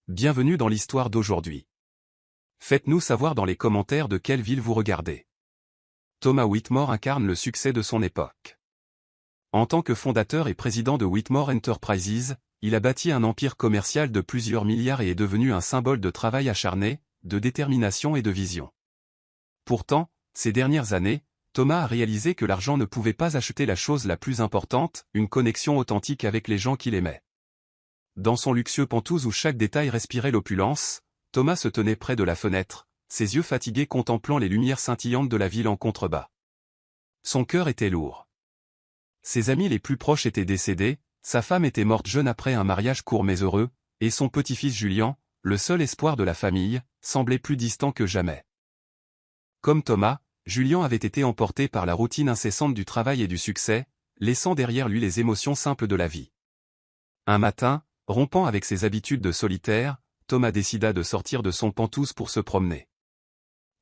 Bienvenue dans l'histoire d'aujourd'hui. Faites-nous savoir dans les commentaires de quelle ville vous regardez. Thomas Whitmore incarne le succès de son époque. En tant que fondateur et président de Whitmore Enterprises, il a bâti un empire commercial de plusieurs milliards et est devenu un symbole de travail acharné, de détermination et de vision. Pourtant, ces dernières années, Thomas a réalisé que l'argent ne pouvait pas acheter la chose la plus importante, une connexion authentique avec les gens qu'il aimait. Dans son luxueux Penthouse où chaque détail respirait l'opulence, Thomas se tenait près de la fenêtre, ses yeux fatigués contemplant les lumières scintillantes de la ville en contrebas. Son cœur était lourd. Ses amis les plus proches étaient décédés, sa femme était morte jeune après un mariage court mais heureux, et son petit-fils Julian, le seul espoir de la famille, semblait plus distant que jamais. Comme Thomas, Julian avait été emporté par la routine incessante du travail et du succès, laissant derrière lui les émotions simples de la vie. Un matin, rompant avec ses habitudes de solitaire, Thomas décida de sortir de son Penthouse pour se promener.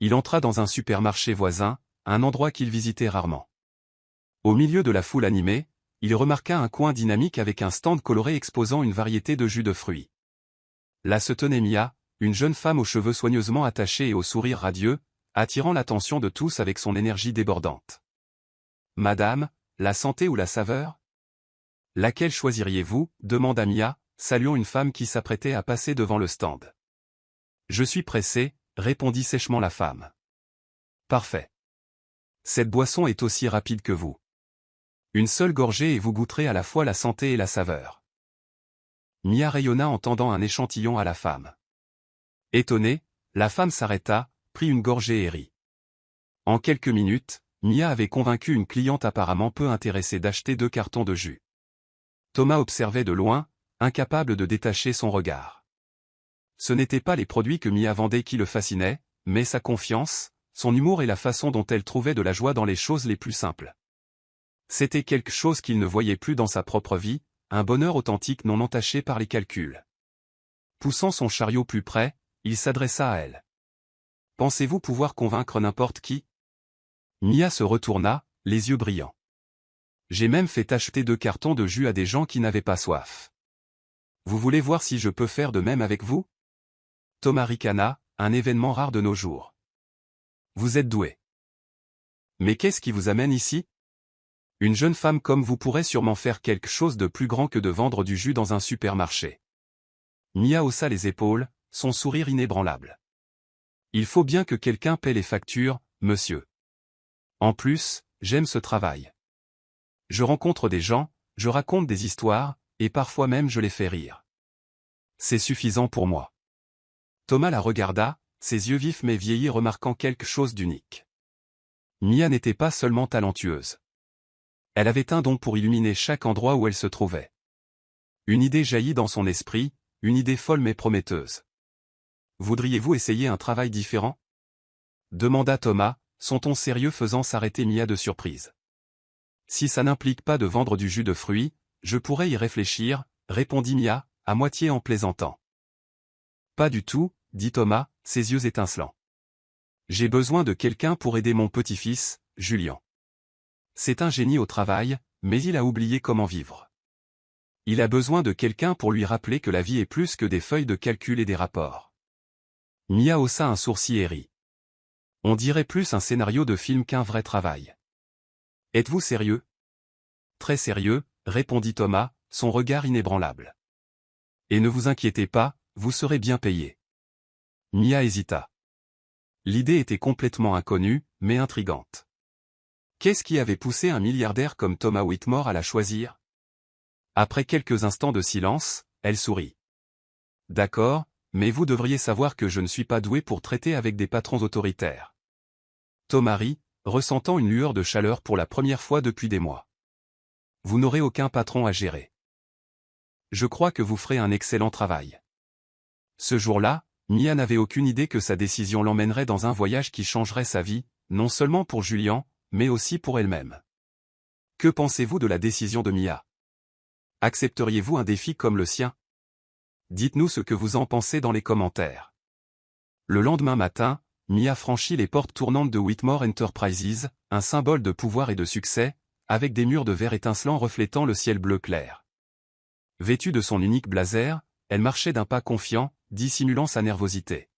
Il entra dans un supermarché voisin, un endroit qu'il visitait rarement. Au milieu de la foule animée, il remarqua un coin dynamique avec un stand coloré exposant une variété de jus de fruits. Là se tenait Mia, une jeune femme aux cheveux soigneusement attachés et au sourire radieux, attirant l'attention de tous avec son énergie débordante. « Madame, la santé ou la saveur ? Laquelle choisiriez-vous » demanda Mia, saluant une femme qui s'apprêtait à passer devant le stand. « Je suis pressée » répondit sèchement la femme. « Parfait. Cette boisson est aussi rapide que vous. Une seule gorgée et vous goûterez à la fois la santé et la saveur. » Mia rayonna en tendant un échantillon à la femme. Étonnée, la femme s'arrêta, prit une gorgée et rit. En quelques minutes, Mia avait convaincu une cliente apparemment peu intéressée d'acheter 2 cartons de jus. Thomas observait de loin, incapable de détacher son regard. Ce n'étaient pas les produits que Mia vendait qui le fascinaient, mais sa confiance, son humour et la façon dont elle trouvait de la joie dans les choses les plus simples. C'était quelque chose qu'il ne voyait plus dans sa propre vie, un bonheur authentique non entaché par les calculs. Poussant son chariot plus près, il s'adressa à elle. « Pensez-vous pouvoir convaincre n'importe qui ?» Mia se retourna, les yeux brillants. « J'ai même fait acheter 2 cartons de jus à des gens qui n'avaient pas soif. Vous voulez voir si je peux faire de même avec vous ?» Thomas ricana, un événement rare de nos jours. « Vous êtes doué. Mais qu'est-ce qui vous amène ici ? Une jeune femme comme vous pourrait sûrement faire quelque chose de plus grand que de vendre du jus dans un supermarché. » Mia haussa les épaules, son sourire inébranlable. « Il faut bien que quelqu'un paie les factures, monsieur. En plus, j'aime ce travail. Je rencontre des gens, je raconte des histoires, et parfois même je les fais rire. C'est suffisant pour moi. » Thomas la regarda, ses yeux vifs mais vieillis remarquant quelque chose d'unique. Mia n'était pas seulement talentueuse. Elle avait un don pour illuminer chaque endroit où elle se trouvait. Une idée jaillit dans son esprit, une idée folle mais prometteuse. « Voudriez-vous essayer un travail différent ?» demanda Thomas, son ton sérieux faisant s'arrêter Mia de surprise. « Si ça n'implique pas de vendre du jus de fruits, je pourrais y réfléchir, » répondit Mia, à moitié en plaisantant. « Pas du tout, » dit Thomas, ses yeux étincelants. « J'ai besoin de quelqu'un pour aider mon petit-fils, Julian. C'est un génie au travail, mais il a oublié comment vivre. Il a besoin de quelqu'un pour lui rappeler que la vie est plus que des feuilles de calcul et des rapports. » Mia haussa un sourcil et rit. « On dirait plus un scénario de film qu'un vrai travail. Êtes-vous sérieux ? » « Très sérieux, » répondit Thomas, son regard inébranlable. « Et ne vous inquiétez pas, vous serez bien payé. » Mia hésita. L'idée était complètement inconnue, mais intrigante. Qu'est-ce qui avait poussé un milliardaire comme Thomas Whitmore à la choisir ? Après quelques instants de silence, elle sourit. « D'accord, mais vous devriez savoir que je ne suis pas doué pour traiter avec des patrons autoritaires. » Thomas rit, ressentant une lueur de chaleur pour la première fois depuis des mois. « Vous n'aurez aucun patron à gérer. Je crois que vous ferez un excellent travail. » Ce jour-là, Mia n'avait aucune idée que sa décision l'emmènerait dans un voyage qui changerait sa vie, non seulement pour Julian, mais aussi pour elle-même. Que pensez-vous de la décision de Mia ? Accepteriez-vous un défi comme le sien ? Dites-nous ce que vous en pensez dans les commentaires. Le lendemain matin, Mia franchit les portes tournantes de Whitmore Enterprises, un symbole de pouvoir et de succès, avec des murs de verre étincelants reflétant le ciel bleu clair. Vêtue de son unique blazer, elle marchait d'un pas confiant, dissimulant sa nervosité.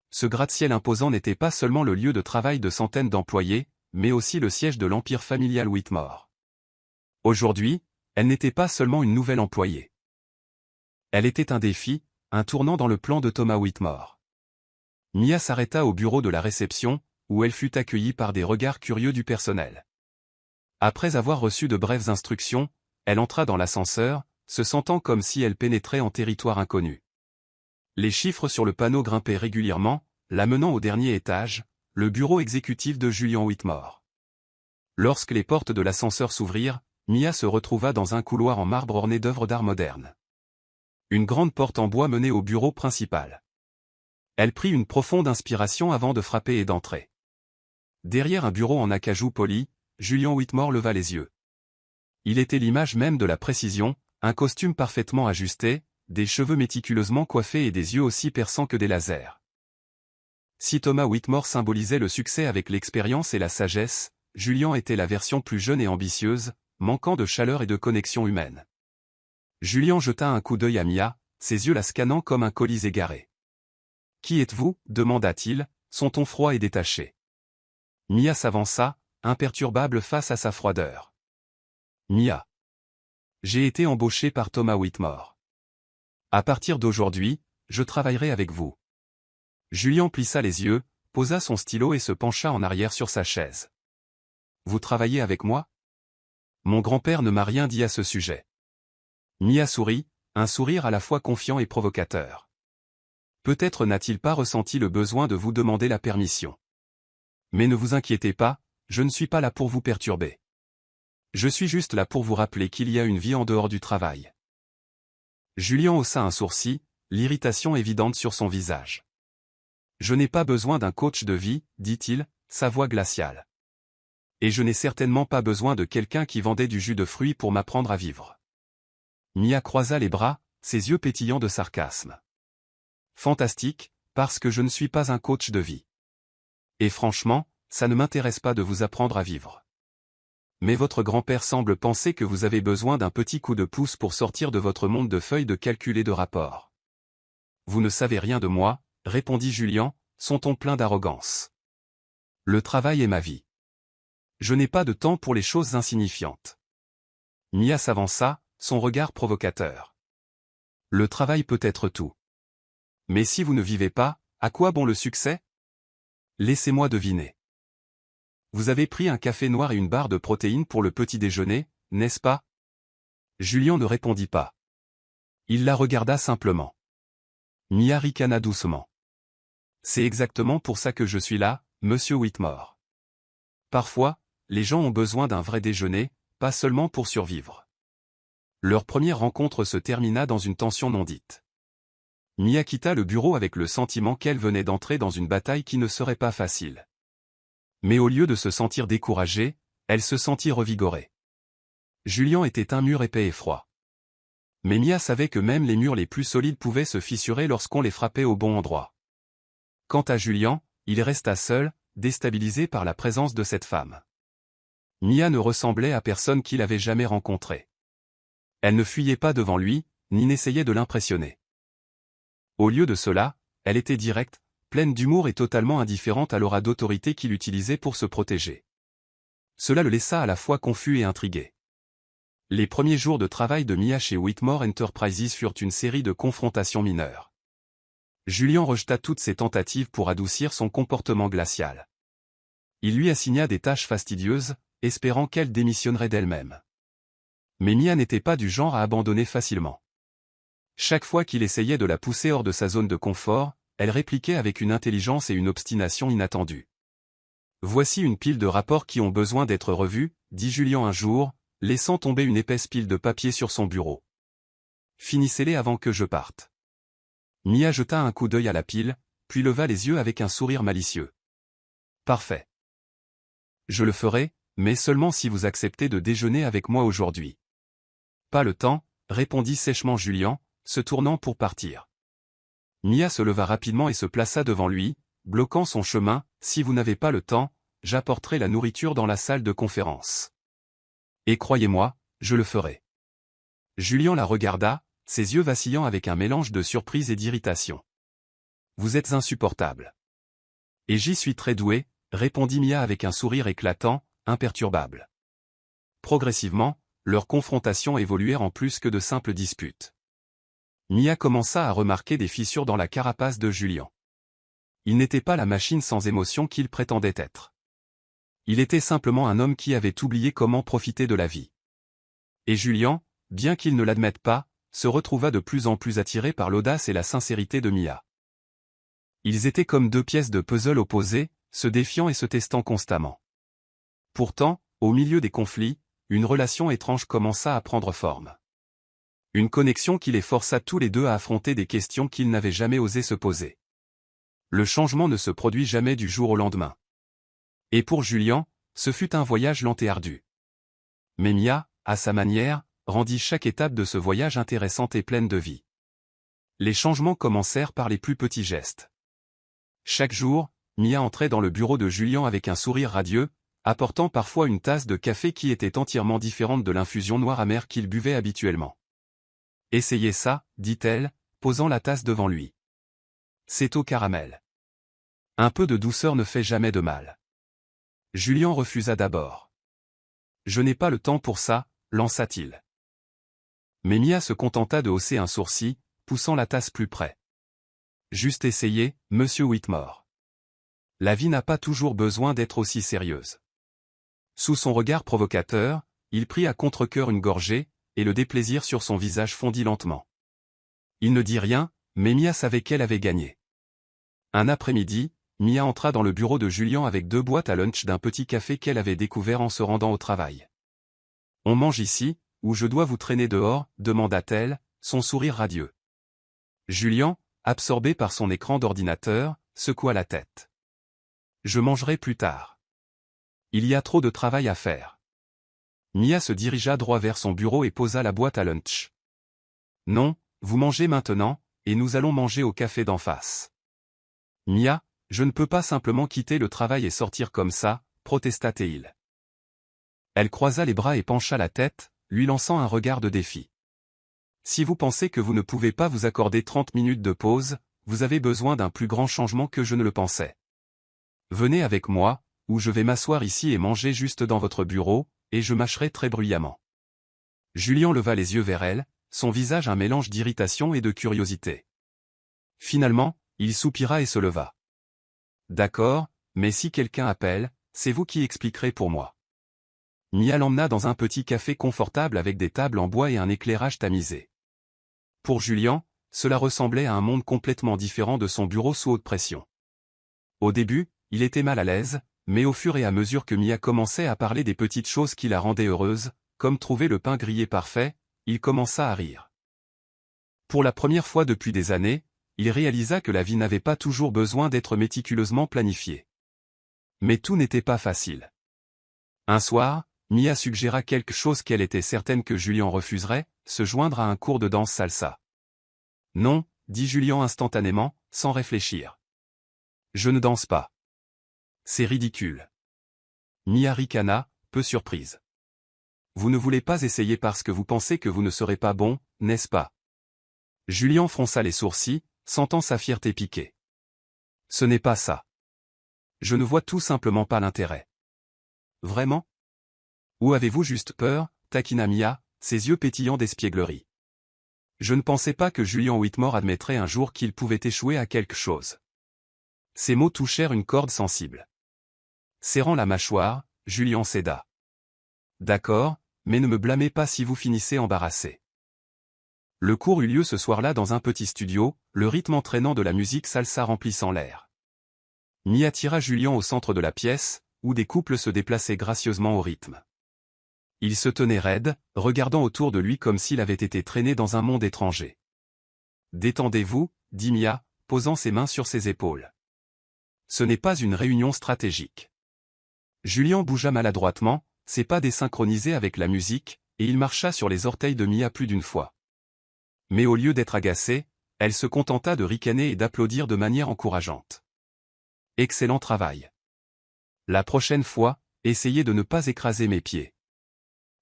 Ce gratte-ciel imposant n'était pas seulement le lieu de travail de centaines d'employés, mais aussi le siège de l'empire familial Whitmore. Aujourd'hui, elle n'était pas seulement une nouvelle employée. Elle était un défi, un tournant dans le plan de Thomas Whitmore. Mia s'arrêta au bureau de la réception, où elle fut accueillie par des regards curieux du personnel. Après avoir reçu de brèves instructions, elle entra dans l'ascenseur, se sentant comme si elle pénétrait en territoire inconnu. Les chiffres sur le panneau grimpaient régulièrement, l'amenant au dernier étage, le bureau exécutif de Julian Whitmore. Lorsque les portes de l'ascenseur s'ouvrirent, Mia se retrouva dans un couloir en marbre orné d'œuvres d'art modernes. Une grande porte en bois menait au bureau principal. Elle prit une profonde inspiration avant de frapper et d'entrer. Derrière un bureau en acajou poli, Julian Whitmore leva les yeux. Il était l'image même de la précision, un costume parfaitement ajusté, des cheveux méticuleusement coiffés et des yeux aussi perçants que des lasers. Si Thomas Whitmore symbolisait le succès avec l'expérience et la sagesse, Julian était la version plus jeune et ambitieuse, manquant de chaleur et de connexion humaine. Julian jeta un coup d'œil à Mia, ses yeux la scannant comme un colis égaré. « Qui êtes-vous » demanda-t-il, son ton froid et détaché. Mia s'avança, imperturbable face à sa froideur. « Mia. J'ai été embauché par Thomas Whitmore. À partir d'aujourd'hui, je travaillerai avec vous. » Julian plissa les yeux, posa son stylo et se pencha en arrière sur sa chaise. « Vous travaillez avec moi ? Mon grand-père ne m'a rien dit à ce sujet. » Mia sourit, un sourire à la fois confiant et provocateur. Peut-être n'a-t-il pas ressenti le besoin de vous demander la permission. Mais ne vous inquiétez pas, je ne suis pas là pour vous perturber. Je suis juste là pour vous rappeler qu'il y a une vie en dehors du travail. Julian haussa un sourcil, l'irritation évidente sur son visage. Je n'ai pas besoin d'un coach de vie, dit-il, sa voix glaciale. Et je n'ai certainement pas besoin de quelqu'un qui vendait du jus de fruits pour m'apprendre à vivre. Mia croisa les bras, ses yeux pétillants de sarcasme. Fantastique, parce que je ne suis pas un coach de vie. Et franchement, ça ne m'intéresse pas de vous apprendre à vivre. Mais votre grand-père semble penser que vous avez besoin d'un petit coup de pouce pour sortir de votre monde de feuilles de calcul et de rapports. Vous ne savez rien de moi, répondit Julian, son ton plein d'arrogance. Le travail est ma vie. Je n'ai pas de temps pour les choses insignifiantes. Mia s'avança, son regard provocateur. Le travail peut être tout. Mais si vous ne vivez pas, à quoi bon le succès ? Laissez-moi deviner. Vous avez pris un café noir et une barre de protéines pour le petit déjeuner, n'est-ce pas ? Julian ne répondit pas. Il la regarda simplement. Mia ricana doucement. C'est exactement pour ça que je suis là, monsieur Whitmore. Parfois, les gens ont besoin d'un vrai déjeuner, pas seulement pour survivre. Leur première rencontre se termina dans une tension non dite. Mia quitta le bureau avec le sentiment qu'elle venait d'entrer dans une bataille qui ne serait pas facile. Mais au lieu de se sentir découragée, elle se sentit revigorée. Julian était un mur épais et froid. Mais Mia savait que même les murs les plus solides pouvaient se fissurer lorsqu'on les frappait au bon endroit. Quant à Julian, il resta seul, déstabilisé par la présence de cette femme. Mia ne ressemblait à personne qu'il avait jamais rencontré. Elle ne fuyait pas devant lui, ni n'essayait de l'impressionner. Au lieu de cela, elle était directe, pleine d'humour et totalement indifférente à l'aura d'autorité qu'il utilisait pour se protéger. Cela le laissa à la fois confus et intrigué. Les premiers jours de travail de Mia chez Whitmore Enterprises furent une série de confrontations mineures. Julian rejeta toutes ses tentatives pour adoucir son comportement glacial. Il lui assigna des tâches fastidieuses, espérant qu'elle démissionnerait d'elle-même. Mais Mia n'était pas du genre à abandonner facilement. Chaque fois qu'il essayait de la pousser hors de sa zone de confort, elle répliquait avec une intelligence et une obstination inattendues. « Voici une pile de rapports qui ont besoin d'être revus, » dit Julian un jour, laissant tomber une épaisse pile de papier sur son bureau. « Finissez-les avant que je parte. » Mia jeta un coup d'œil à la pile, puis leva les yeux avec un sourire malicieux. « Parfait. Je le ferai, mais seulement si vous acceptez de déjeuner avec moi aujourd'hui. »« Pas le temps, » répondit sèchement Julian, se tournant pour partir. Mia se leva rapidement et se plaça devant lui, bloquant son chemin. « Si vous n'avez pas le temps, j'apporterai la nourriture dans la salle de conférence. Et croyez-moi, je le ferai. » Julian la regarda, ses yeux vacillant avec un mélange de surprise et d'irritation. Vous êtes insupportable. Et j'y suis très doué, répondit Mia avec un sourire éclatant, imperturbable. Progressivement, leurs confrontations évoluèrent en plus que de simples disputes. Mia commença à remarquer des fissures dans la carapace de Julian. Il n'était pas la machine sans émotion qu'il prétendait être. Il était simplement un homme qui avait oublié comment profiter de la vie. Et Julian, bien qu'il ne l'admette pas, se retrouva de plus en plus attiré par l'audace et la sincérité de Mia. Ils étaient comme deux pièces de puzzle opposées, se défiant et se testant constamment. Pourtant, au milieu des conflits, une relation étrange commença à prendre forme. Une connexion qui les força tous les deux à affronter des questions qu'ils n'avaient jamais osé se poser. Le changement ne se produit jamais du jour au lendemain. Et pour Julian, ce fut un voyage lent et ardu. Mais Mia, à sa manière, rendit chaque étape de ce voyage intéressante et pleine de vie. Les changements commencèrent par les plus petits gestes. Chaque jour, Mia entrait dans le bureau de Julian avec un sourire radieux, apportant parfois une tasse de café qui était entièrement différente de l'infusion noire amère qu'il buvait habituellement. « Essayez ça, dit-elle, posant la tasse devant lui. C'est au caramel. Un peu de douceur ne fait jamais de mal. » Julian refusa d'abord. « Je n'ai pas le temps pour ça, lança-t-il. Mais Mia se contenta de hausser un sourcil, poussant la tasse plus près. « Juste essayer, monsieur Whitmore. La vie n'a pas toujours besoin d'être aussi sérieuse. » Sous son regard provocateur, il prit à contre-cœur une gorgée, et le déplaisir sur son visage fondit lentement. Il ne dit rien, mais Mia savait qu'elle avait gagné. Un après-midi, Mia entra dans le bureau de Julian avec 2 boîtes à lunch d'un petit café qu'elle avait découvert en se rendant au travail. « On mange ici, ou je dois vous traîner dehors ?» demanda-t-elle, son sourire radieux. Julian, absorbé par son écran d'ordinateur, secoua la tête. « Je mangerai plus tard. Il y a trop de travail à faire. » Mia se dirigea droit vers son bureau et posa la boîte à lunch. « Non, vous mangez maintenant, et nous allons manger au café d'en face. »« Mia, je ne peux pas simplement quitter le travail et sortir comme ça, » protesta-t-il. Elle croisa les bras et pencha la tête, lui lançant un regard de défi. « Si vous pensez que vous ne pouvez pas vous accorder 30 minutes de pause, vous avez besoin d'un plus grand changement que je ne le pensais. Venez avec moi, ou je vais m'asseoir ici et manger juste dans votre bureau, et je mâcherai très bruyamment. » Julian leva les yeux vers elle, son visage un mélange d'irritation et de curiosité. Finalement, il soupira et se leva. « D'accord, mais si quelqu'un appelle, c'est vous qui expliquerez pour moi. » Mia l'emmena dans un petit café confortable avec des tables en bois et un éclairage tamisé. Pour Julian, cela ressemblait à un monde complètement différent de son bureau sous haute pression. Au début, il était mal à l'aise, mais au fur et à mesure que Mia commençait à parler des petites choses qui la rendaient heureuse, comme trouver le pain grillé parfait, il commença à rire. Pour la première fois depuis des années, il réalisa que la vie n'avait pas toujours besoin d'être méticuleusement planifiée. Mais tout n'était pas facile. Un soir, Mia suggéra quelque chose qu'elle était certaine que Julian refuserait, se joindre à un cours de danse salsa. « Non, » dit Julian instantanément, sans réfléchir. « Je ne danse pas. C'est ridicule. » Mia ricana, peu surprise. « Vous ne voulez pas essayer parce que vous pensez que vous ne serez pas bon, n'est-ce pas ?» Julian fronça les sourcils, sentant sa fierté piquer. « Ce n'est pas ça. Je ne vois tout simplement pas l'intérêt. »« Vraiment ? Ou avez-vous juste peur ?» taquina Mia, ses yeux pétillants d'espièglerie. Je ne pensais pas que Julian Whitmore admettrait un jour qu'il pouvait échouer à quelque chose. Ces mots touchèrent une corde sensible. Serrant la mâchoire, Julian céda. « D'accord, mais ne me blâmez pas si vous finissez embarrassé. » Le cours eut lieu ce soir-là dans un petit studio, le rythme entraînant de la musique salsa remplissant l'air. Mia tira Julian au centre de la pièce, où des couples se déplaçaient gracieusement au rythme. Il se tenait raide, regardant autour de lui comme s'il avait été traîné dans un monde étranger. « Détendez-vous, » dit Mia, posant ses mains sur ses épaules. « Ce n'est pas une réunion stratégique. » Julian bougea maladroitement, ses pas désynchronisés avec la musique, et il marcha sur les orteils de Mia plus d'une fois. Mais au lieu d'être agacée, elle se contenta de ricaner et d'applaudir de manière encourageante. « Excellent travail. La prochaine fois, essayez de ne pas écraser mes pieds. »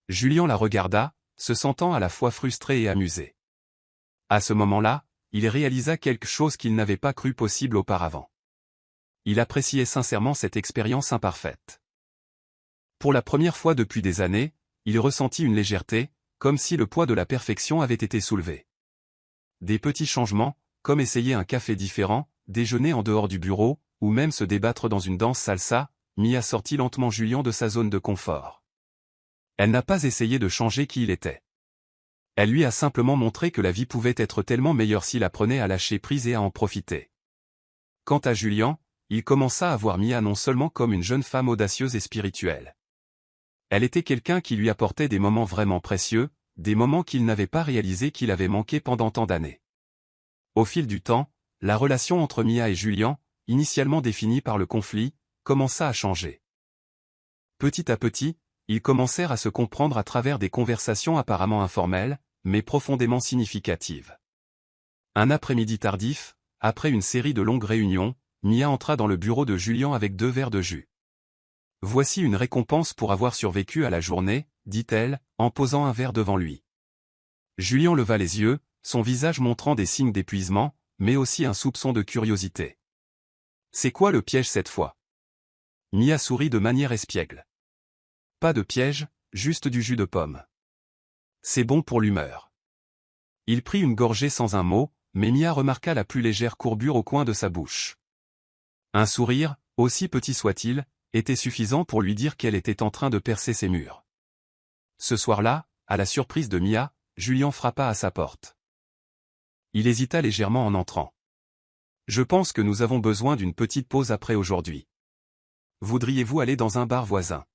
Julian la regarda, se sentant à la fois frustré et amusé. À ce moment-là, il réalisa quelque chose qu'il n'avait pas cru possible auparavant. Il appréciait sincèrement cette expérience imparfaite. Pour la première fois depuis des années, il ressentit une légèreté, comme si le poids de la perfection avait été soulevé. Des petits changements, comme essayer un café différent, déjeuner en dehors du bureau, ou même se débattre dans une danse salsa, Mia sortit lentement Julien de sa zone de confort. Elle n'a pas essayé de changer qui il était. Elle lui a simplement montré que la vie pouvait être tellement meilleure s'il apprenait à lâcher prise et à en profiter. Quant à Julien, il commença à voir Mia non seulement comme une jeune femme audacieuse et spirituelle. Elle était quelqu'un qui lui apportait des moments vraiment précieux, des moments qu'il n'avait pas réalisé qu'il avait manqué pendant tant d'années. Au fil du temps, la relation entre Mia et Julien, initialement définie par le conflit, commença à changer. Petit à petit, ils commencèrent à se comprendre à travers des conversations apparemment informelles, mais profondément significatives. Un après-midi tardif, après une série de longues réunions, Mia entra dans le bureau de Julien avec 2 verres de jus. « Voici une récompense pour avoir survécu à la journée, » dit-elle, en posant un verre devant lui. Julien leva les yeux, son visage montrant des signes d'épuisement, mais aussi un soupçon de curiosité. « C'est quoi le piège cette fois ?» Mia sourit de manière espiègle. « Pas de piège, juste du jus de pomme. C'est bon pour l'humeur. » Il prit une gorgée sans un mot, mais Mia remarqua la plus légère courbure au coin de sa bouche. Un sourire, aussi petit soit-il, était suffisant pour lui dire qu'elle était en train de percer ses murs. Ce soir-là, à la surprise de Mia, Julien frappa à sa porte. Il hésita légèrement en entrant. « Je pense que nous avons besoin d'une petite pause après aujourd'hui. Voudriez-vous aller dans un bar voisin ?»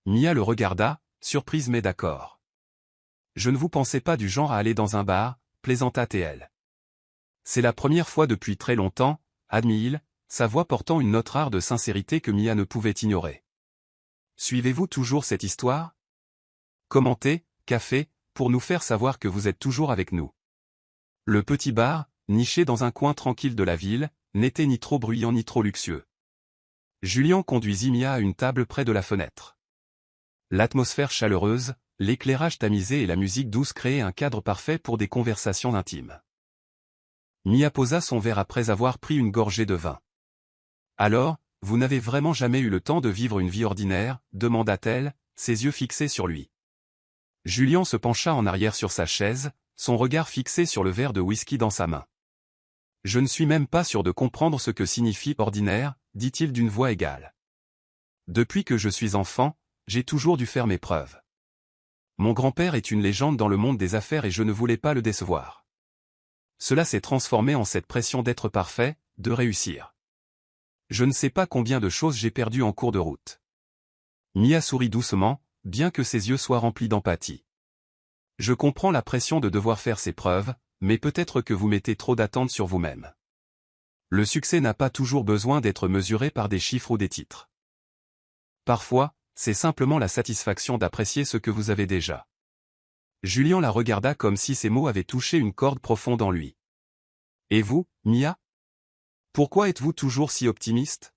Mia le regarda, surprise mais d'accord. « Je ne vous pensais pas du genre à aller dans un bar, » plaisanta-t-elle. « C'est la première fois depuis très longtemps, » admit-il, sa voix portant une note rare de sincérité que Mia ne pouvait ignorer. « Suivez-vous toujours cette histoire ? Commentez, café, pour nous faire savoir que vous êtes toujours avec nous. » Le petit bar, niché dans un coin tranquille de la ville, n'était ni trop bruyant ni trop luxueux. Julien conduisit Mia à une table près de la fenêtre. L'atmosphère chaleureuse, l'éclairage tamisé et la musique douce créaient un cadre parfait pour des conversations intimes. Mia posa son verre après avoir pris une gorgée de vin. « Alors, vous n'avez vraiment jamais eu le temps de vivre une vie ordinaire ?» demanda-t-elle, ses yeux fixés sur lui. Julien se pencha en arrière sur sa chaise, son regard fixé sur le verre de whisky dans sa main. « Je ne suis même pas sûr de comprendre ce que signifie « ordinaire », dit-il d'une voix égale. « Depuis que je suis enfant, j'ai toujours dû faire mes preuves. Mon grand-père est une légende dans le monde des affaires et je ne voulais pas le décevoir. Cela s'est transformé en cette pression d'être parfait, de réussir. Je ne sais pas combien de choses j'ai perdues en cours de route. » Mia sourit doucement, bien que ses yeux soient remplis d'empathie. « Je comprends la pression de devoir faire ses preuves, mais peut-être que vous mettez trop d'attentes sur vous-même. Le succès n'a pas toujours besoin d'être mesuré par des chiffres ou des titres. Parfois, c'est simplement la satisfaction d'apprécier ce que vous avez déjà. » Julien la regarda comme si ces mots avaient touché une corde profonde en lui. « Et vous, Mia ? Pourquoi êtes-vous toujours si optimiste ?»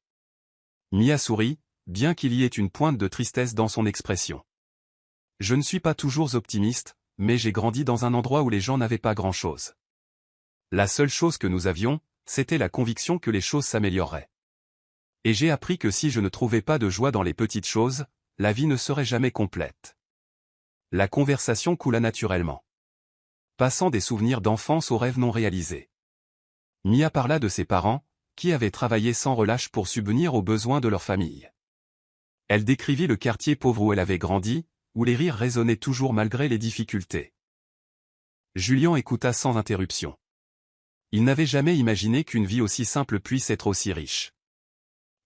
Mia sourit, bien qu'il y ait une pointe de tristesse dans son expression. « Je ne suis pas toujours optimiste, mais j'ai grandi dans un endroit où les gens n'avaient pas grand-chose. La seule chose que nous avions, c'était la conviction que les choses s'amélioreraient. Et j'ai appris que si je ne trouvais pas de joie dans les petites choses, la vie ne serait jamais complète. » La conversation coula naturellement. Passant des souvenirs d'enfance aux rêves non réalisés. Mia parla de ses parents, qui avaient travaillé sans relâche pour subvenir aux besoins de leur famille. Elle décrivit le quartier pauvre où elle avait grandi, où les rires résonnaient toujours malgré les difficultés. Julien écouta sans interruption. Il n'avait jamais imaginé qu'une vie aussi simple puisse être aussi riche.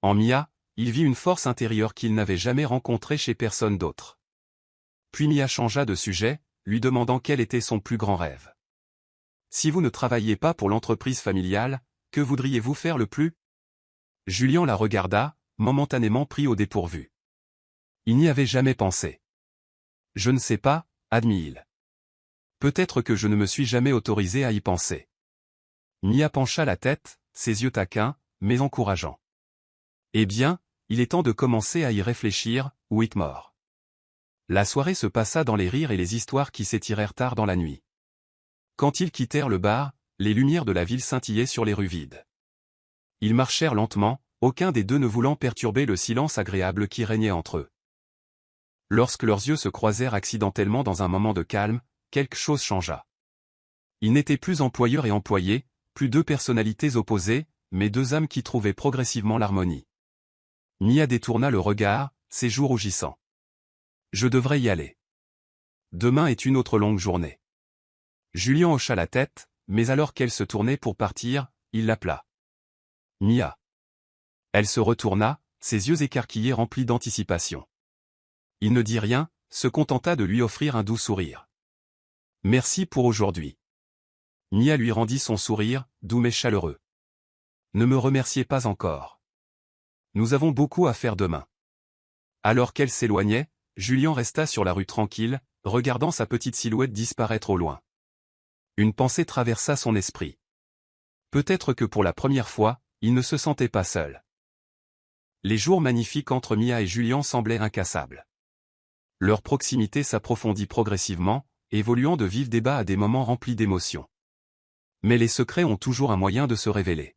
En Mia, il vit une force intérieure qu'il n'avait jamais rencontrée chez personne d'autre. Puis Mia changea de sujet, lui demandant quel était son plus grand rêve. « Si vous ne travailliez pas pour l'entreprise familiale, que voudriez-vous faire le plus ?» Julien la regarda, momentanément pris au dépourvu. Il n'y avait jamais pensé. « Je ne sais pas, » admit-il. « Peut-être que je ne me suis jamais autorisé à y penser. » Mia pencha la tête, ses yeux taquins, mais encourageants. « Eh bien, il est temps de commencer à y réfléchir, Whitmore. » La soirée se passa dans les rires et les histoires qui s'étirèrent tard dans la nuit. Quand ils quittèrent le bar, les lumières de la ville scintillaient sur les rues vides. Ils marchèrent lentement, aucun des deux ne voulant perturber le silence agréable qui régnait entre eux. Lorsque leurs yeux se croisèrent accidentellement dans un moment de calme, quelque chose changea. Ils n'étaient plus employeur et employé, plus deux personnalités opposées, mais deux âmes qui trouvaient progressivement l'harmonie. Mia détourna le regard, ses joues rougissant. Je devrais y aller. Demain est une autre longue journée. Julien hocha la tête, mais alors qu'elle se tournait pour partir, il l'appela. Mia. Elle se retourna, ses yeux écarquillés remplis d'anticipation. Il ne dit rien, se contenta de lui offrir un doux sourire. Merci pour aujourd'hui. Mia lui rendit son sourire, doux mais chaleureux. Ne me remerciez pas encore. Nous avons beaucoup à faire demain. Alors qu'elle s'éloignait, Julien resta sur la rue tranquille, regardant sa petite silhouette disparaître au loin. Une pensée traversa son esprit. Peut-être que pour la première fois, il ne se sentait pas seul. Les jours magnifiques entre Mia et Julien semblaient incassables. Leur proximité s'approfondit progressivement, évoluant de vifs débats à des moments remplis d'émotions. Mais les secrets ont toujours un moyen de se révéler.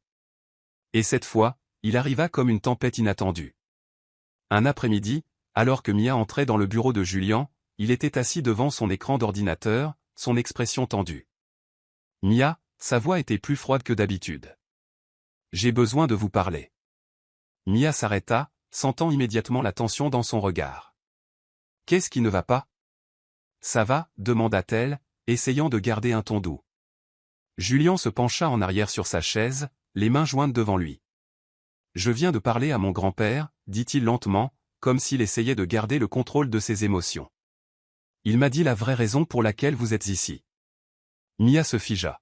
Et cette fois, il arriva comme une tempête inattendue. Un après-midi, alors que Mia entrait dans le bureau de Julien, il était assis devant son écran d'ordinateur, son expression tendue. Mia, sa voix était plus froide que d'habitude. J'ai besoin de vous parler. Mia s'arrêta, sentant immédiatement la tension dans son regard. Qu'est-ce qui ne va pas? Ça va, demanda-t-elle, essayant de garder un ton doux. Julien se pencha en arrière sur sa chaise, les mains jointes devant lui. Je viens de parler à mon grand-père, dit-il lentement, comme s'il essayait de garder le contrôle de ses émotions. Il m'a dit la vraie raison pour laquelle vous êtes ici. Mia se figea.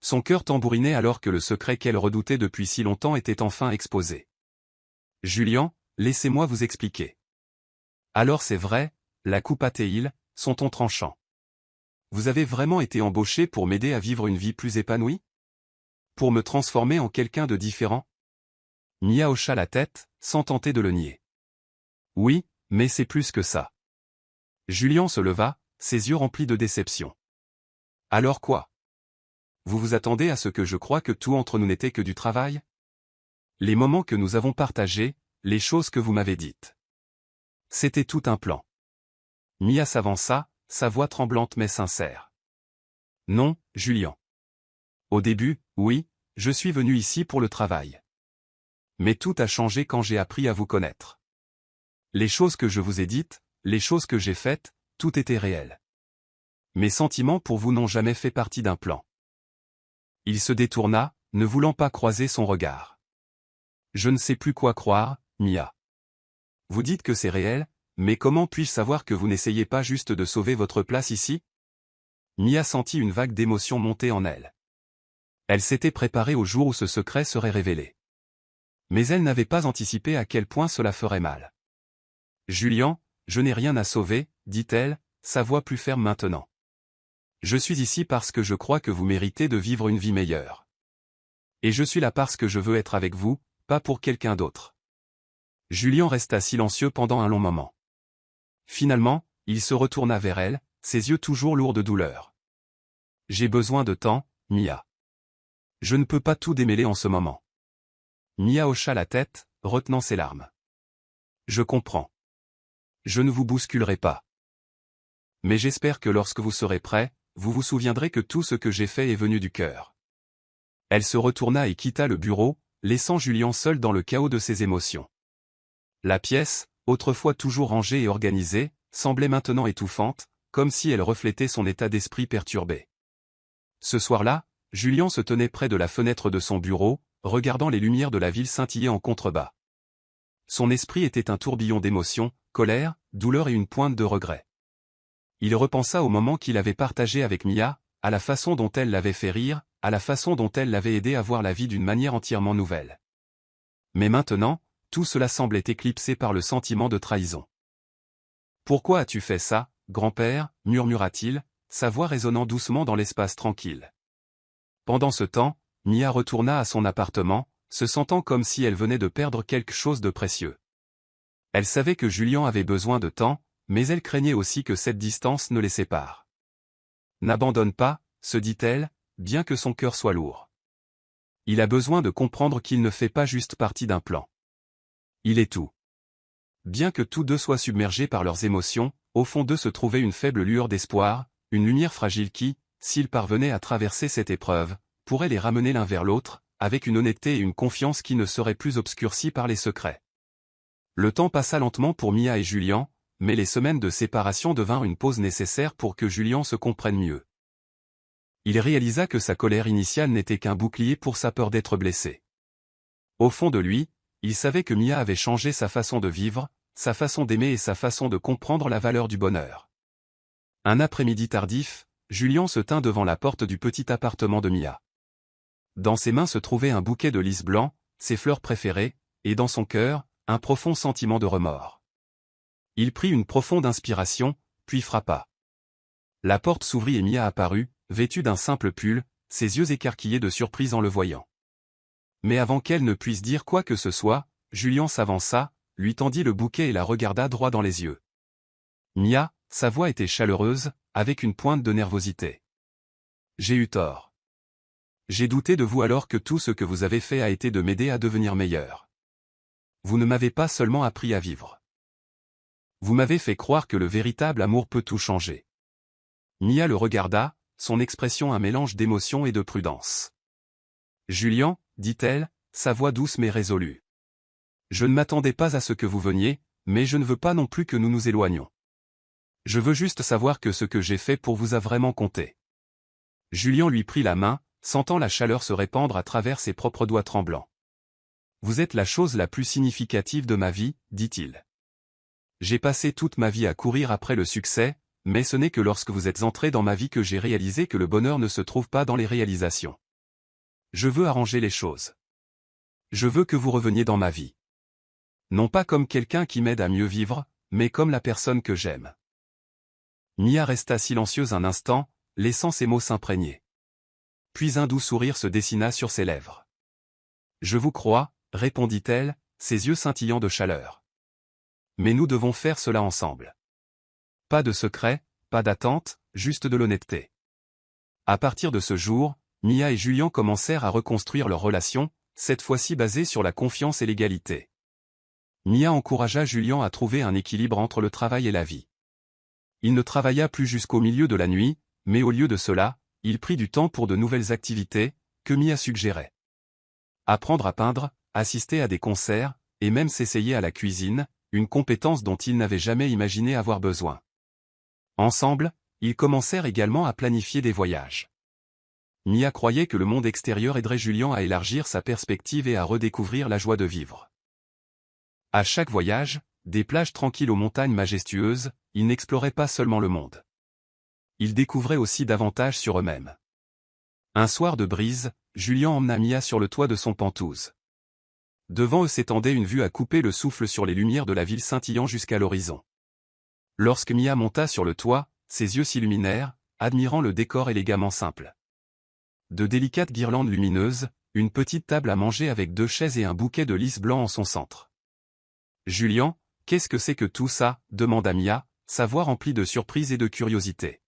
Son cœur tambourinait alors que le secret qu'elle redoutait depuis si longtemps était enfin exposé. Julien, laissez-moi vous expliquer. Alors c'est vrai, la coupa-t-il, son ton tranchant. Vous avez vraiment été embauché pour m'aider à vivre une vie plus épanouie? Pour me transformer en quelqu'un de différent? Mia hocha la tête, sans tenter de le nier. Oui, mais c'est plus que ça. Julien se leva, ses yeux remplis de déception. Alors quoi? Vous vous attendez à ce que je croie que tout entre nous n'était que du travail? Les moments que nous avons partagés, les choses que vous m'avez dites. C'était tout un plan. Mia s'avança, sa voix tremblante mais sincère. Non, Julien. Au début, oui, je suis venu ici pour le travail. Mais tout a changé quand j'ai appris à vous connaître. Les choses que je vous ai dites, les choses que j'ai faites, tout était réel. Mes sentiments pour vous n'ont jamais fait partie d'un plan. Il se détourna, ne voulant pas croiser son regard. Je ne sais plus quoi croire, Mia. Vous dites que c'est réel, mais comment puis-je savoir que vous n'essayez pas juste de sauver votre place ici? Mia sentit une vague d'émotion monter en elle. Elle s'était préparée au jour où ce secret serait révélé. Mais elle n'avait pas anticipé à quel point cela ferait mal. Julien, je n'ai rien à sauver, dit-elle, sa voix plus ferme maintenant. Je suis ici parce que je crois que vous méritez de vivre une vie meilleure. Et je suis là parce que je veux être avec vous, pas pour quelqu'un d'autre. Julien resta silencieux pendant un long moment. Finalement, il se retourna vers elle, ses yeux toujours lourds de douleur. J'ai besoin de temps, Mia. Je ne peux pas tout démêler en ce moment. Mia hocha la tête, retenant ses larmes. Je comprends. Je ne vous bousculerai pas. Mais j'espère que lorsque vous serez prêt, vous vous souviendrez que tout ce que j'ai fait est venu du cœur. Elle se retourna et quitta le bureau, laissant Julien seul dans le chaos de ses émotions. La pièce, autrefois toujours rangée et organisée, semblait maintenant étouffante, comme si elle reflétait son état d'esprit perturbé. Ce soir-là, Julien se tenait près de la fenêtre de son bureau, regardant les lumières de la ville scintiller en contrebas. Son esprit était un tourbillon d'émotions, colère, douleur et une pointe de regret. Il repensa au moment qu'il avait partagé avec Mia, à la façon dont elle l'avait fait rire, à la façon dont elle l'avait aidé à voir la vie d'une manière entièrement nouvelle. Mais maintenant, tout cela semblait éclipsé par le sentiment de trahison. « Pourquoi as-tu fait ça, grand-père » murmura-t-il, sa voix résonnant doucement dans l'espace tranquille. Pendant ce temps, Mia retourna à son appartement, se sentant comme si elle venait de perdre quelque chose de précieux. Elle savait que Julien avait besoin de temps, mais elle craignait aussi que cette distance ne les sépare. « N'abandonne pas, se dit-elle, bien que son cœur soit lourd. Il a besoin de comprendre qu'il ne fait pas juste partie d'un plan. Il est tout. Bien que tous deux soient submergés par leurs émotions, au fond d'eux se trouvait une faible lueur d'espoir, une lumière fragile qui, s'ils parvenaient à traverser cette épreuve, pourrait les ramener l'un vers l'autre, avec une honnêteté et une confiance qui ne seraient plus obscurcies par les secrets. Le temps passa lentement pour Mia et Julian, mais les semaines de séparation devinrent une pause nécessaire pour que Julian se comprenne mieux. Il réalisa que sa colère initiale n'était qu'un bouclier pour sa peur d'être blessé. Au fond de lui, il savait que Mia avait changé sa façon de vivre, sa façon d'aimer et sa façon de comprendre la valeur du bonheur. Un après-midi tardif, Julian se tint devant la porte du petit appartement de Mia. Dans ses mains se trouvait un bouquet de lys blanc, ses fleurs préférées, et dans son cœur, un profond sentiment de remords. Il prit une profonde inspiration, puis frappa. La porte s'ouvrit et Mia apparut, vêtue d'un simple pull, ses yeux écarquillés de surprise en le voyant. Mais avant qu'elle ne puisse dire quoi que ce soit, Julian s'avança, lui tendit le bouquet et la regarda droit dans les yeux. Mia, sa voix était chaleureuse, avec une pointe de nervosité. J'ai eu tort. J'ai douté de vous alors que tout ce que vous avez fait a été de m'aider à devenir meilleur. Vous ne m'avez pas seulement appris à vivre. Vous m'avez fait croire que le véritable amour peut tout changer. Mia le regarda, son expression un mélange d'émotion et de prudence. Julian, dit-elle, sa voix douce mais résolue. Je ne m'attendais pas à ce que vous veniez, mais je ne veux pas non plus que nous nous éloignions. Je veux juste savoir que ce que j'ai fait pour vous a vraiment compté. Julian lui prit la main, sentant la chaleur se répandre à travers ses propres doigts tremblants. Vous êtes la chose la plus significative de ma vie, dit-il. J'ai passé toute ma vie à courir après le succès, mais ce n'est que lorsque vous êtes entré dans ma vie que j'ai réalisé que le bonheur ne se trouve pas dans les réalisations. Je veux arranger les choses. Je veux que vous reveniez dans ma vie. Non pas comme quelqu'un qui m'aide à mieux vivre, mais comme la personne que j'aime. Mia resta silencieuse un instant, laissant ses mots s'imprégner. Puis un doux sourire se dessina sur ses lèvres. Je vous crois, répondit-elle, ses yeux scintillant de chaleur. Mais nous devons faire cela ensemble. Pas de secret, pas d'attente, juste de l'honnêteté. À partir de ce jour, Mia et Julian commencèrent à reconstruire leur relation, cette fois-ci basée sur la confiance et l'égalité. Mia encouragea Julian à trouver un équilibre entre le travail et la vie. Il ne travailla plus jusqu'au milieu de la nuit, mais au lieu de cela, il prit du temps pour de nouvelles activités, que Mia suggérait. Apprendre à peindre, assister à des concerts, et même s'essayer à la cuisine, une compétence dont il n'avait jamais imaginé avoir besoin. Ensemble, ils commencèrent également à planifier des voyages. Mia croyait que le monde extérieur aiderait Julian à élargir sa perspective et à redécouvrir la joie de vivre. À chaque voyage, des plages tranquilles aux montagnes majestueuses, ils n'exploraient pas seulement le monde. Ils découvraient aussi davantage sur eux-mêmes. Un soir de brise, Julian emmena Mia sur le toit de son Penthouse. Devant eux s'étendait une vue à couper le souffle sur les lumières de la ville scintillant jusqu'à l'horizon. Lorsque Mia monta sur le toit, ses yeux s'illuminèrent, admirant le décor élégamment simple. De délicates guirlandes lumineuses, une petite table à manger avec 2 chaises et un bouquet de lys blanc en son centre. « Julian, qu'est-ce que c'est que tout ça ?» demanda Mia, sa voix remplie de surprise et de curiosité.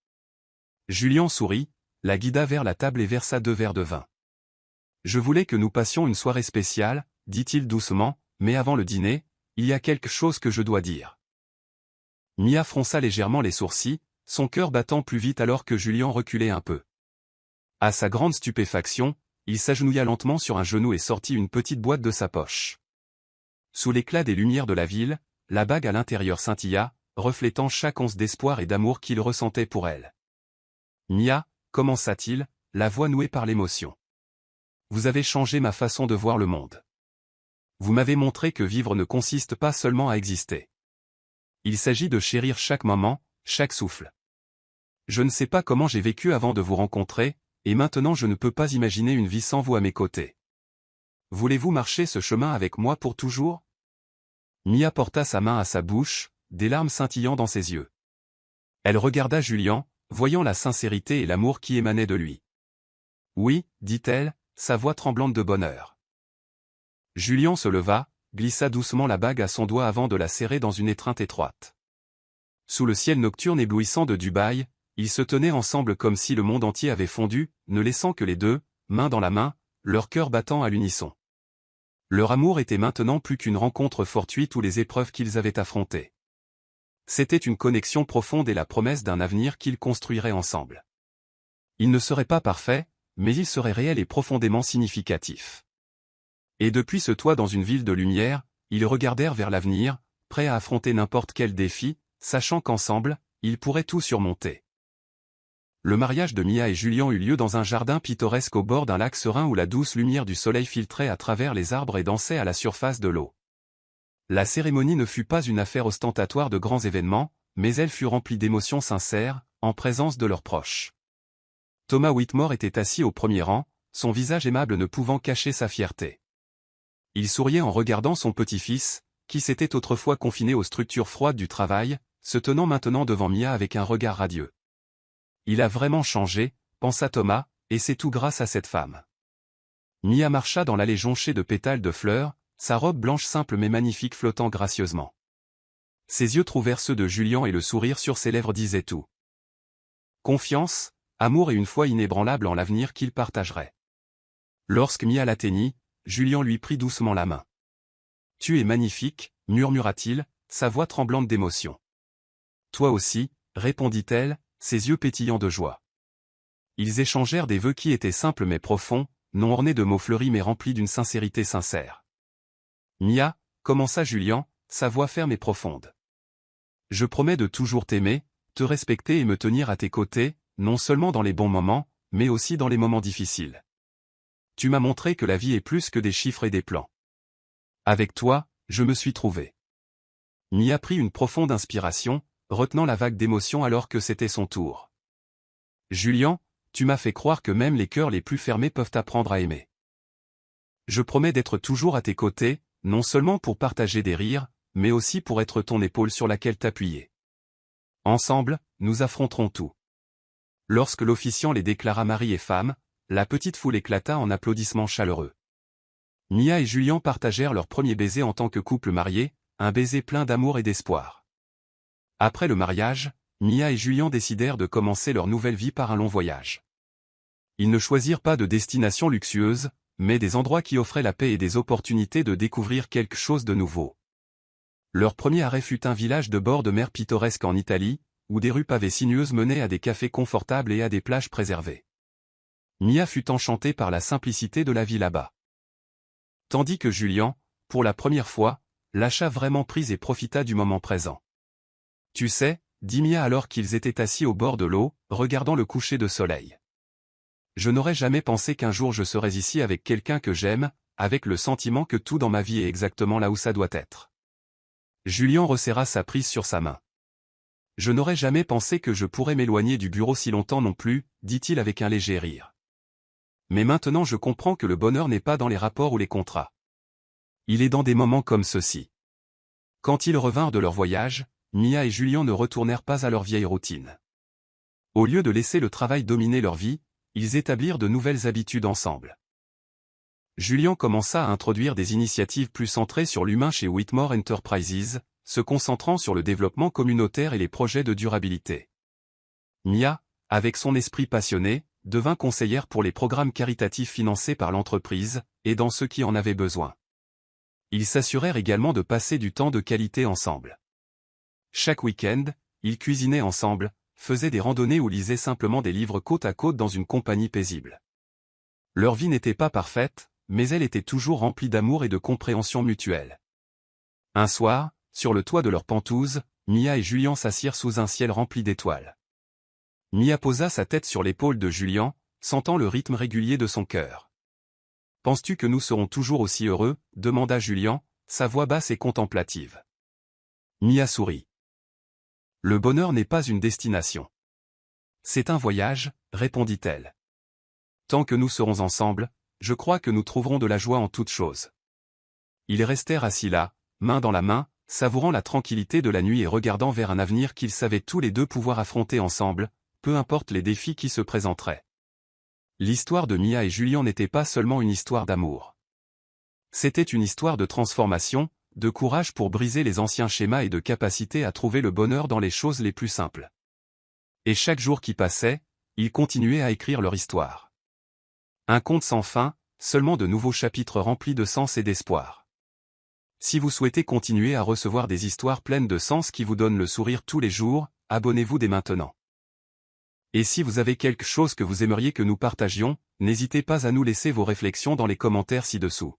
Julian sourit, la guida vers la table et versa 2 verres de vin. « Je voulais que nous passions une soirée spéciale, » dit-il doucement, « mais avant le dîner, il y a quelque chose que je dois dire. » Mia fronça légèrement les sourcils, son cœur battant plus vite alors que Julian reculait un peu. À sa grande stupéfaction, il s'agenouilla lentement sur un genou et sortit une petite boîte de sa poche. Sous l'éclat des lumières de la ville, la bague à l'intérieur scintilla, reflétant chaque once d'espoir et d'amour qu'il ressentait pour elle. « Mia, commença-t-il, la voix nouée par l'émotion. Vous avez changé ma façon de voir le monde. Vous m'avez montré que vivre ne consiste pas seulement à exister. Il s'agit de chérir chaque moment, chaque souffle. Je ne sais pas comment j'ai vécu avant de vous rencontrer, et maintenant je ne peux pas imaginer une vie sans vous à mes côtés. Voulez-vous marcher ce chemin avec moi pour toujours ?» Mia porta sa main à sa bouche, des larmes scintillant dans ses yeux. Elle regarda Julian, voyant la sincérité et l'amour qui émanaient de lui. « Oui, » dit-elle, sa voix tremblante de bonheur. Julian se leva, glissa doucement la bague à son doigt avant de la serrer dans une étreinte étroite. Sous le ciel nocturne éblouissant de Dubaï, ils se tenaient ensemble comme si le monde entier avait fondu, ne laissant que les deux, main dans la main, leur cœur battant à l'unisson. Leur amour était maintenant plus qu'une rencontre fortuite ou les épreuves qu'ils avaient affrontées. C'était une connexion profonde et la promesse d'un avenir qu'ils construiraient ensemble. Il ne serait pas parfait, mais il serait réel et profondément significatif. Et depuis ce toit dans une ville de lumière, ils regardèrent vers l'avenir, prêts à affronter n'importe quel défi, sachant qu'ensemble, ils pourraient tout surmonter. Le mariage de Mia et Julien eut lieu dans un jardin pittoresque au bord d'un lac serein où la douce lumière du soleil filtrait à travers les arbres et dansait à la surface de l'eau. La cérémonie ne fut pas une affaire ostentatoire de grands événements, mais elle fut remplie d'émotions sincères, en présence de leurs proches. Thomas Whitmore était assis au premier rang, son visage aimable ne pouvant cacher sa fierté. Il souriait en regardant son petit-fils, qui s'était autrefois confiné aux structures froides du travail, se tenant maintenant devant Mia avec un regard radieux. Il a vraiment changé, pensa Thomas, et c'est tout grâce à cette femme. Mia marcha dans l'allée jonchée de pétales de fleurs, sa robe blanche simple mais magnifique flottant gracieusement. Ses yeux trouvèrent ceux de Julien et le sourire sur ses lèvres disait tout. Confiance, amour et une foi inébranlable en l'avenir qu'ils partageraient. Lorsque Mia l'atteignit, Julien lui prit doucement la main. « Tu es magnifique, murmura-t-il, sa voix tremblante d'émotion. « Toi aussi, répondit-elle, ses yeux pétillants de joie. Ils échangèrent des vœux qui étaient simples mais profonds, non ornés de mots fleuris mais remplis d'une sincérité sincère. Mia, commença Julien, sa voix ferme et profonde. Je promets de toujours t'aimer, te respecter et me tenir à tes côtés, non seulement dans les bons moments, mais aussi dans les moments difficiles. Tu m'as montré que la vie est plus que des chiffres et des plans. Avec toi, je me suis trouvé. Mia prit une profonde inspiration, retenant la vague d'émotion alors que c'était son tour. Julien, tu m'as fait croire que même les cœurs les plus fermés peuvent apprendre à aimer. Je promets d'être toujours à tes côtés, non seulement pour partager des rires, mais aussi pour être ton épaule sur laquelle t'appuyer. Ensemble, nous affronterons tout. Lorsque l'officiant les déclara mari et femme, la petite foule éclata en applaudissements chaleureux. Mia et Julien partagèrent leur premier baiser en tant que couple marié, un baiser plein d'amour et d'espoir. Après le mariage, Mia et Julien décidèrent de commencer leur nouvelle vie par un long voyage. Ils ne choisirent pas de destination luxueuse, mais des endroits qui offraient la paix et des opportunités de découvrir quelque chose de nouveau. Leur premier arrêt fut un village de bord de mer pittoresque en Italie, où des rues pavées sinueuses menaient à des cafés confortables et à des plages préservées. Mia fut enchantée par la simplicité de la vie là-bas. Tandis que Julien, pour la première fois, lâcha vraiment prise et profita du moment présent. Tu sais, dit Mia alors qu'ils étaient assis au bord de l'eau, regardant le coucher de soleil. Je n'aurais jamais pensé qu'un jour je serais ici avec quelqu'un que j'aime, avec le sentiment que tout dans ma vie est exactement là où ça doit être. Julien resserra sa prise sur sa main. Je n'aurais jamais pensé que je pourrais m'éloigner du bureau si longtemps non plus, dit-il avec un léger rire. Mais maintenant je comprends que le bonheur n'est pas dans les rapports ou les contrats. Il est dans des moments comme ceux-ci. Quand ils revinrent de leur voyage, Mia et Julien ne retournèrent pas à leur vieille routine. Au lieu de laisser le travail dominer leur vie, ils établirent de nouvelles habitudes ensemble. Julien commença à introduire des initiatives plus centrées sur l'humain chez Whitmore Enterprises, se concentrant sur le développement communautaire et les projets de durabilité. Mia, avec son esprit passionné, devint conseillère pour les programmes caritatifs financés par l'entreprise, aidant ceux qui en avaient besoin. Ils s'assurèrent également de passer du temps de qualité ensemble. Chaque week-end, ils cuisinaient ensemble, faisaient des randonnées ou lisaient simplement des livres côte à côte dans une compagnie paisible. Leur vie n'était pas parfaite, mais elle était toujours remplie d'amour et de compréhension mutuelle. Un soir, sur le toit de leur pentouse, Mia et Julien s'assirent sous un ciel rempli d'étoiles. Mia posa sa tête sur l'épaule de Julien, sentant le rythme régulier de son cœur. « Penses-tu que nous serons toujours aussi heureux ?» demanda Julien, sa voix basse et contemplative. Mia sourit. « Le bonheur n'est pas une destination. C'est un voyage, répondit-elle. Tant que nous serons ensemble, je crois que nous trouverons de la joie en toutes choses. » Ils restèrent assis là, main dans la main, savourant la tranquillité de la nuit et regardant vers un avenir qu'ils savaient tous les deux pouvoir affronter ensemble, peu importe les défis qui se présenteraient. L'histoire de Mia et Julien n'était pas seulement une histoire d'amour. C'était une histoire de transformation, de courage pour briser les anciens schémas et de capacité à trouver le bonheur dans les choses les plus simples. Et chaque jour qui passait, ils continuaient à écrire leur histoire. Un conte sans fin, seulement de nouveaux chapitres remplis de sens et d'espoir. Si vous souhaitez continuer à recevoir des histoires pleines de sens qui vous donnent le sourire tous les jours, abonnez-vous dès maintenant. Et si vous avez quelque chose que vous aimeriez que nous partagions, n'hésitez pas à nous laisser vos réflexions dans les commentaires ci-dessous.